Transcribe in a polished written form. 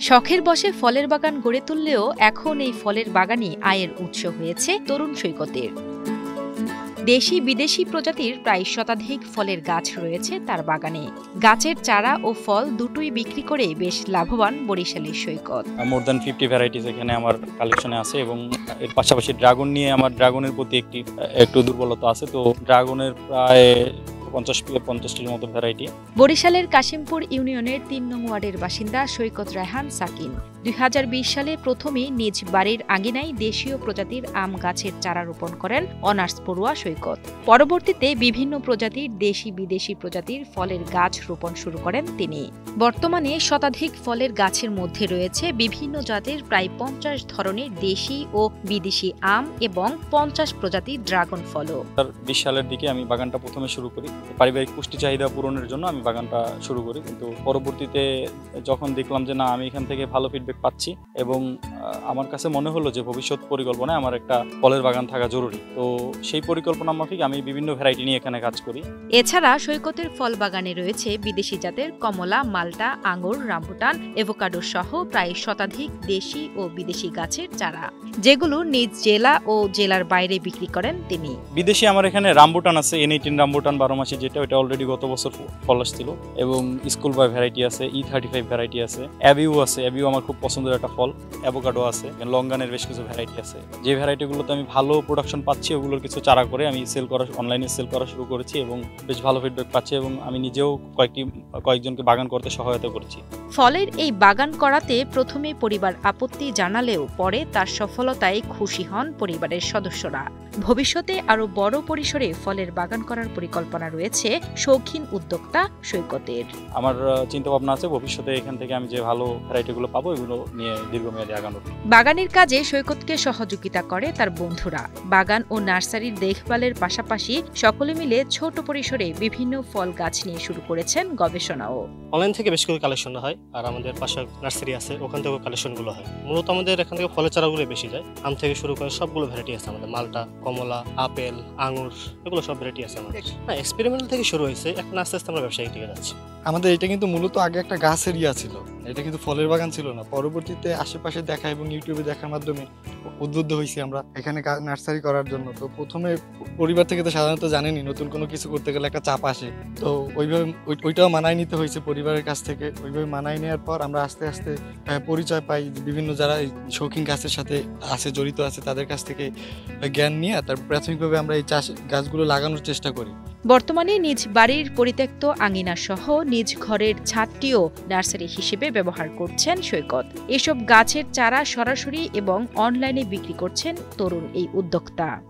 শখের বশে ফলের বাগান গড়ে তুললেও এখন এই ফলের বাগানই আয়ের উৎস হয়েছে তরুণ সৈকতের। দেশি বিদেশি প্রজাতির প্রায় শতাধিক ফলের গাছ রয়েছে তার বাগানে। গাছের চারা ও ফল দুটোই বিক্রি করে বেশ লাভবান বরিশালের সৈকত। মোর দ্যান 50 ভ্যারাইটিস এখানে আমার কালেকশনে আছে এবং এর পাশাপাশি ড্রাগন নিয়ে আমার ড্রাগনের প্রতি একটু দুর্বলতা আছে। তো ড্রাগনের প্রায় 50-50টির মতো ভ্যারাইটি। বরিশালের কাশিমপুর ইউনিয়নের ৩ নং ওয়ার্ডের বাসিন্দা সৈকত রায়হান সাকিন ২০২০ সালে প্রথমেই নিজ বাড়ির আঙিনায় দেশীয় প্রজাতির আম গাছের চারা রোপণ করেন অনার্স পড়ুয়া সৈকত। পরবর্তীতে বিভিন্ন প্রজাতির দেশি বিদেশি প্রজাতির ফলের গাছ রোপণ শুরু করেন তিনি। বর্তমানে শতাধিক ফলের গাছের মধ্যে রয়েছে বিভিন্ন জাতের প্রায় ৫০ ধরনের দেশি ও বিদেশি আম এবং ৫০ প্রজাতির ড্রাগন ফলও। ২০ সালের দিকে আমি বাগানটা প্রথমে শুরু করি। পারিবারিক পুষ্টি চাহিদা পূরণের জন্য আমি বাগানটা শুরু করি, কিন্তু পরবর্তীতে যখন দেখলাম যে না, আমি এখান থেকে ভালো ফিডব্যাক পাচ্ছি এবং আমার কাছে মনে হলো যে ভবিষ্যৎ পরিকল্পনায় আমার একটা ফলের বাগান থাকা জরুরি। তো সেই পরিকল্পনা মাফিক আমি বিভিন্ন ভ্যারাইটি নিয়ে এখানে কাজ করি। এছাড়া সৈকতের ফল বাগানে রয়েছে বিদেশি জাতের কমলা, মাল্টা, আঙুর, রামবুটান, এভোকাডো সহ প্রায় শতাধিক দেশি ও বিদেশি গাছের চারা, যেগুলো নিজ জেলা ও জেলার বাইরে বিক্রি করেন তিনি। বিদেশি আমার এখানে রামবুটান আছে, N18 রামবুটান 12 মাসি, যেটা ওটা অলরেডি গত বছর ফল আসছিল, এবং স্কুল বয় ভ্যারাইটি আছে, E35 ভ্যারাইটি আছে, অ্যাবিউ আছে, অ্যাবিউ আমার খুব পছন্দের একটা ফল, অ্যাভোকাডো আছে, লঙ্গানের বেশ কিছু ভ্যারাইটি আছে। যে ভ্যারাইটিগুলোতে আমি ভালো প্রোডাকশন পাচ্ছি ওগুলোর কিছু চারা করে আমি অনলাইনে সেল করা শুরু করেছি এবং বেশ ভালো ফিডব্যাক পাচ্ছি এবং আমি নিজেও কয়েকজনকে বাগান করতে সহায়তা করছি। ফলের এই বাগান করাতে প্রথমে পরিবার আপত্তি জানালেও পরে তার সফলতায় খুশি হন পরিবারের সদস্যরা। ভবিষ্যতে আরো বড় পরিসরে ফলের বাগান করার পরিকল্পনা রয়েছে শৌখিন উদ্যোক্তা সৈকতের। আমার চিন্তা ভাবনা আছে ভবিষ্যতে এখান থেকে আমি যে ভালো ভ্যারাইটিগুলো পাবো এগুলো নিয়ে দীর্ঘমেয়াদী আগানোর। বাগানের কাজে সৈকতকে সহযোগিতা করে তার বন্ধুরা। বাগান ও নার্সারির দেখভালের পাশাপাশি সকলে মিলে ছোট পরিসরে বিভিন্ন ফল গাছ নিয়ে শুরু করেছেন গবেষণাও। অনলাইন থেকে বেশ কিছু কালেকশন হয়, আর আমাদের পাশে নার্সারি আছে, ওখান থেকে কালেকশনগুলো হয়। মূলত আমাদের এখান থেকে ফলের চারাগুলো বেশি যায়। আম থেকে শুরু করে সবগুলো ভ্যারাইটি আছে আমাদের, মাল্টা, কমলা, আপেল, আঙুর, এগুলো সব ভ্যারাইটি আছে আমাদের। না, এক্সপেরিমেন্টাল থেকে শুরু হয়েছে, এখন আস্তে আস্তে আমরা ব্যবসায়িক দিকে যাচ্ছি। আমাদের এটা কিন্তু মূলত আগে একটা গাছের ছিল, এটা কিন্তু ফলের বাগান ছিল না। পরবর্তীতে আশেপাশে দেখা এবং ইউটিউবে দেখার মাধ্যমে উদ্বুদ্ধ হয়েছি আমরা এখানে নার্সারি করার জন্য। তো প্রথমে পরিবার থেকে তো সাধারণত জানেনি, নতুন কোনো কিছু করতে গেলে একটা চাপ আসে, তো ওইভাবে ওইটাও মানায় নিতে হয়েছে পরিবারের কাছ থেকে। ওইভাবে মানায় নেওয়ার পর আমরা আস্তে আস্তে পরিচয় পাই বিভিন্ন যারা শৌখিন গাছের সাথে জড়িত আছে তাদের কাছ থেকে জ্ঞান নিয়ে তার প্রাথমিকভাবে আমরা এই গাছগুলো লাগানোর চেষ্টা করি। বর্তমানে নিজ বাড়ির পরিত্যক্ত আঙিনা সহ নিজ ঘরের ছাদটিও নার্সারি হিসেবে ব্যবহার করছেন সৈকত। এসব গাছের চারা সরাসরি এবং অনলাইনে বিক্রি করছেন তরুণ এই উদ্যোক্তা।